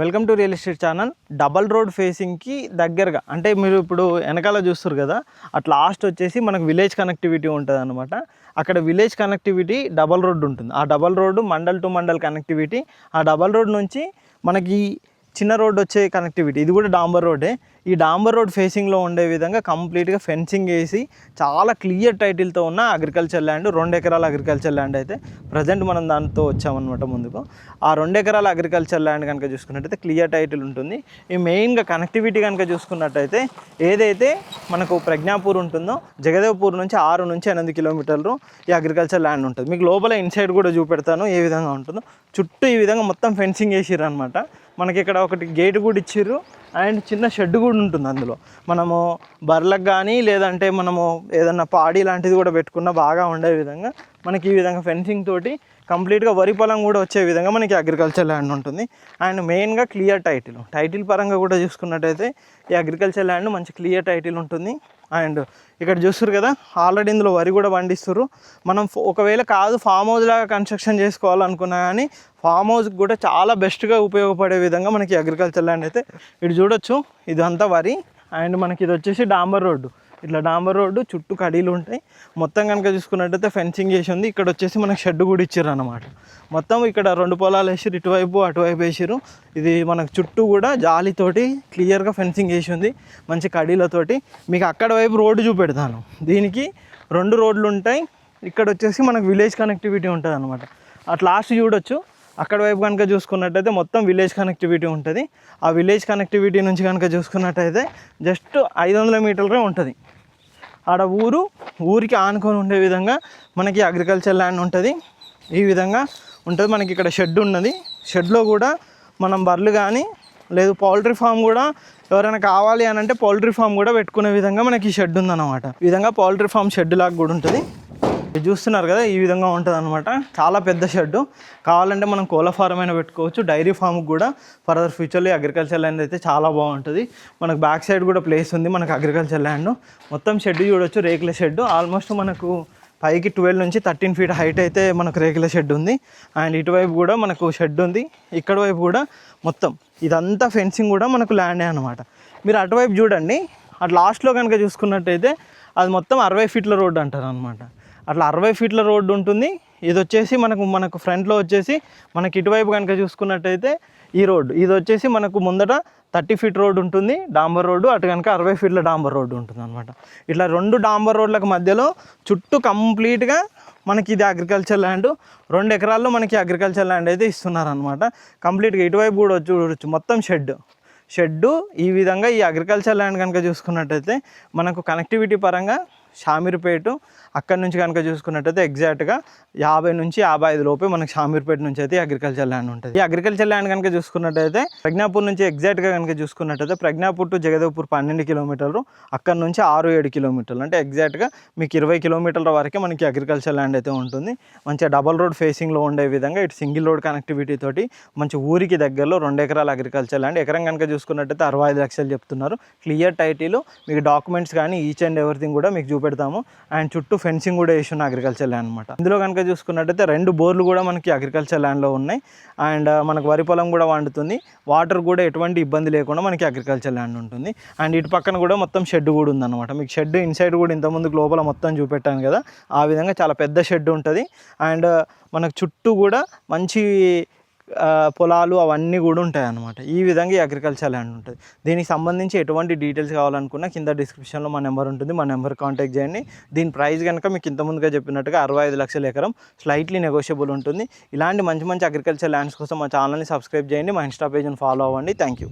Welcome to real estate channel. Double road ఫేసింగ్కి దగ్గరగా అంటే మీరు ఇప్పుడు వెనకాల చూస్తారు కదా, అట్లా లాస్ట్ వచ్చేసి మనకు విలేజ్ కనెక్టివిటీ ఉంటుంది అనమాట. అక్కడ విలేజ్ కనెక్టివిటీ డబల్ రోడ్ ఉంటుంది. ఆ double road mandal to mandal connectivity. ఆ డబల్ రోడ్ నుంచి మనకి చిన్న రోడ్ వచ్చే కనెక్టివిటీ. ఇది కూడా డాంబర్ రోడ్డే. ఈ డాంబర్ రోడ్ ఫేసింగ్లో ఉండే విధంగా కంప్లీట్గా ఫెన్సింగ్ వేసి చాలా క్లియర్ టైటిల్తో ఉన్న అగ్రికల్చర్ ల్యాండ్, 2 ఎకరాల అగ్రికల్చర్ ల్యాండ్ అయితే ప్రజెంట్ మనం దాంతో వచ్చామన్నమాట ముందుకు. ఆ 2 ఎకరాల అగ్రికల్చర్ ల్యాండ్ కనుక చూసుకున్నట్టయితే క్లియర్ టైటిల్ ఉంటుంది. ఈ మెయిన్గా కనెక్టివిటీ కనుక చూసుకున్నట్టయితే ఏదైతే మనకు ప్రజ్ఞాపూర్ ఉంటుందో, జగదేవ్పూర్ నుంచి 6 నుంచి 8 కిలోమీటర్లు ఈ అగ్రికల్చర్ ల్యాండ్ ఉంటుంది. మీకు లోపల ఇన్సైడ్ కూడా చూపెడతాను ఏ విధంగా ఉంటుందో. చుట్టూ ఈ విధంగా మొత్తం ఫెన్సింగ్ వేసిర్రు అనమాట. మనకి ఇక్కడ ఒకటి గేట్ కూడా ఇచ్చిర్రు అండ్ చిన్న షెడ్ కూడా ఉంటుంది. అందులో మనము బర్లకు కానీ లేదంటే మనము ఏదన్నా పాడి లాంటిది కూడా పెట్టుకున్న బాగా ఉండే విధంగా మనకి ఈ విధంగా ఫెన్సింగ్ తోటి కంప్లీట్గా వరి పొలం కూడా వచ్చే విధంగా మనకి అగ్రికల్చర్ ల్యాండ్ ఉంటుంది. అండ్ మెయిన్గా క్లియర్ టైటిల్ పరంగా కూడా చూసుకున్నట్టయితే ఈ అగ్రికల్చర్ ల్యాండ్ మంచి క్లియర్ టైటిల్ ఉంటుంది. అండ్ ఇక్కడ చూస్తారు కదా, ఆల్రెడీ ఇందులో వరి కూడా పండిస్తారు. మనం ఒకవేళ ఫామ్ హౌస్ లాగా కన్స్ట్రక్షన్ చేసుకోవాలనుకున్నా కానీ ఫామ్ హౌస్కి కూడా చాలా బెస్ట్గా ఉపయోగపడే విధంగా మనకి అగ్రికల్చర్ ల్యాండ్ అయితే ఇటు చూడొచ్చు. ఇదంతా వరి అండ్ మనకి ఇది వచ్చేసి డాంబర్ రోడ్డు. ఇట్లా డాంబర్ రోడ్డు చుట్టూ కడీలు ఉంటాయి. మొత్తం కనుక చూసుకున్నట్టయితే ఫెన్సింగ్ వేసి ఉంది. ఇక్కడ వచ్చేసి మనకి షెడ్ కూడా ఇచ్చారు అనమాట. మొత్తం ఇక్కడ 2 పొలాలు వేసిరు, ఇటువైపు అటువైపు వేసిరు. ఇది మనకు చుట్టూ కూడా జాలితోటి క్లియర్గా ఫెన్సింగ్ వేసి ఉంది మంచి కడీలతోటి. మీకు అక్కడ వైపు రోడ్డు చూపెడతాను. దీనికి 2 రోడ్లు ఉంటాయి. ఇక్కడ వచ్చేసి మనకు విలేజ్ కనెక్టివిటీ ఉంటుంది అనమాట. అట్లా లాస్ట్ చూడొచ్చు. అక్కడ వైపు కనుక చూసుకున్నట్టయితే మొత్తం విలేజ్ కనెక్టివిటీ ఉంటుంది. ఆ విలేజ్ కనెక్టివిటీ నుంచి కనుక చూసుకున్నట్టయితే జస్ట్ 500 మీటర్లే ఉంటుంది. ఆడ ఊరికి ఆనుకొని ఉండే విధంగా మనకి అగ్రికల్చర్ ల్యాండ్ ఉంటుంది. ఈ విధంగా ఉంటుంది. మనకి ఇక్కడ షెడ్ ఉన్నది. షెడ్లో కూడా మనం బర్రెలు కానీ లేదు పౌల్ట్రీ ఫామ్ కూడా ఎవరైనా కావాలి అని అంటే పౌల్ట్రీ ఫామ్ కూడా పెట్టుకునే విధంగా మనకి షెడ్ ఉందన్నమాట. ఈ విధంగా పౌల్ట్రీ ఫామ్ షెడ్ లాగా కూడా ఉంటుంది. చూస్తున్నారు కదా, ఈ విధంగా ఉంటుంది అనమాట. చాలా పెద్ద షెడ్. కావాలంటే మనం కోళ్ళ ఫారం అయినా పెట్టుకోవచ్చు. డైరీ ఫామ్కి కూడా ఫర్దర్ ఫ్యూచర్లో అగ్రికల్చర్ ల్యాండ్ అయితే చాలా బాగుంటుంది. మనకు బ్యాక్ సైడ్ కూడా ప్లేస్ ఉంది మనకు అగ్రికల్చర్ ల్యాండ్. మొత్తం షెడ్ చూడొచ్చు, రేకుల షెడ్. ఆల్మోస్ట్ మనకు పైకి 12 నుంచి 13 ఫీట్ హైట్ అయితే మనకు రేకుల షెడ్ ఉంది. అండ్ ఇటువైపు కూడా మనకు షెడ్ ఉంది. ఇక్కడ వైపు కూడా మొత్తం ఇదంతా ఫెన్సింగ్ కూడా మనకు ల్యాండే అనమాట. మీరు అటువైపు చూడండి. అటు లాస్ట్లో కనుక చూసుకున్నట్టయితే అది మొత్తం 60 ఫీట్ల రోడ్డు అంటారు అనమాట. అట్లా 60 ఫీట్ల రోడ్డు ఉంటుంది. ఇది వచ్చేసి మనకు ఫ్రంట్లో వచ్చేసి మనకి ఇటువైపు కనుక చూసుకున్నట్టయితే ఈ రోడ్డు ఇది వచ్చేసి మనకు ముందట 30 ఫీట్ రోడ్డు ఉంటుంది డాంబర్ రోడ్డు. అటు కనుక 60 ఫీట్ల డాంబర్ రోడ్డు ఉంటుంది అనమాట. ఇట్లా 2 డాంబర్ రోడ్లకు మధ్యలో చుట్టూ కంప్లీట్గా మనకి ఇది అగ్రికల్చర్ ల్యాండ్. 2 ఎకరాల్లో మనకి అగ్రికల్చర్ ల్యాండ్ అయితే ఇస్తున్నారనమాట. కంప్లీట్గా ఇటువైపు కూడా చూడవచ్చు మొత్తం షెడ్డు. ఈ విధంగా ఈ అగ్రికల్చర్ ల్యాండ్ కనుక చూసుకున్నట్టయితే మనకు కనెక్టివిటీ పరంగా షామీర్పేట అక్కడి నుంచి కనుక చూసుకున్నట్టయితే ఎగ్జాక్ట్గా 50 నుంచి 55 లోపే మనకి షామీర్పేట నుంచి అయితే అగ్రికల్చర్ ల్యాండ్ ఉంటుంది. ఈ అగ్రికల్చర్ ల్యాండ్ కనుక చూసుకున్నట్టయితే ప్రజ్ఞాపూర్ నుంచి ఎగ్జాక్ట్గా కనుక చూసుకున్నట్టయితే ప్రజ్ఞాపూర్ టు జగదేవ్పూర్ 12 కిలోమీటర్లు, అక్కడి నుంచి 6-7 కిలోమీటర్లు, అంటే ఎగ్జాక్ట్గా మీకు 20 కిలోమీటర్ల వరకే మనకి అగ్రికల్చర్ ల్యాండ్ అయితే ఉంటుంది. మంచిగా డబల్ రోడ్ ఫేసింగ్లో ఉండే విధంగా ఇటు సింగిల్ రోడ్ కనెక్టివిటీ తోటి మంచి ఊరికి దగ్గరలో 2 ఎకరాల అగ్రికల్చర్ ల్యాండ్. ఎకరం కనుక చూసుకున్నట్టయితే 65 లక్షలు చెప్తున్నారు. క్లియర్ టైటిల్, మీకు డాక్యుమెంట్స్ కానీ ఈచ్ అండ్ ఎవ్రీథింగ్ కూడా మీకు చూపెడతాము. అండ్ చుట్టూ ఫెన్సింగ్ కూడా వేసి ఉన్న అగ్రికల్చర్ ల్యాండ్ అనమాట. ఇందులో కనుక చూసుకున్నట్టయితే 2 బోర్లు కూడా మనకి అగ్రికల్చర్ ల్యాండ్లో ఉన్నాయి. అండ్ మనకు వరి పొలం కూడా వండుతుంది. వాటర్ కూడా ఎటువంటి ఇబ్బంది లేకుండా మనకి అగ్రికల్చర్ ల్యాండ్ ఉంటుంది. అండ్ ఇటు పక్కన కూడా మొత్తం షెడ్ కూడా ఉందన్నమాట. మీకు షెడ్ ఇన్సైడ్ కూడా ఇంతకుముందుకు లోపల మొత్తం చూపెట్టాను కదా, ఆ విధంగా చాలా పెద్ద షెడ్ ఉంటుంది. అండ్ మనకు చుట్టూ కూడా మంచి పొలాలు అవన్నీ కూడా ఉంటాయి అన్నమాట. ఈ విధంగా ఈ అగ్రికల్చర్ ల్యాండ్ ఉంటుంది. దీనికి సంబంధించి ఎటువంటి డీటెయిల్స్ కావాలనుకున్నా కింద డిస్క్రిప్షన్లో మా నెంబర్ ఉంటుంది, మా నెంబర్ కాంటాక్ట్ చేయండి. దీని ప్రైస్ కనుక మీకు ఇంతకుముందుగా చెప్పినట్టుగా 65 లక్షల ఎకరం, స్లైట్లీ నెగోషియబుల్ ఉంటుంది. ఇలాంటి మంచి అగ్రికల్చర్ ల్యాండ్స్ కోసం మా ఛానల్ని సబ్స్క్రైబ్ చేయండి, మా ఇన్స్టా పేజ్ని ఫాలో అవ్వండి. Thank you.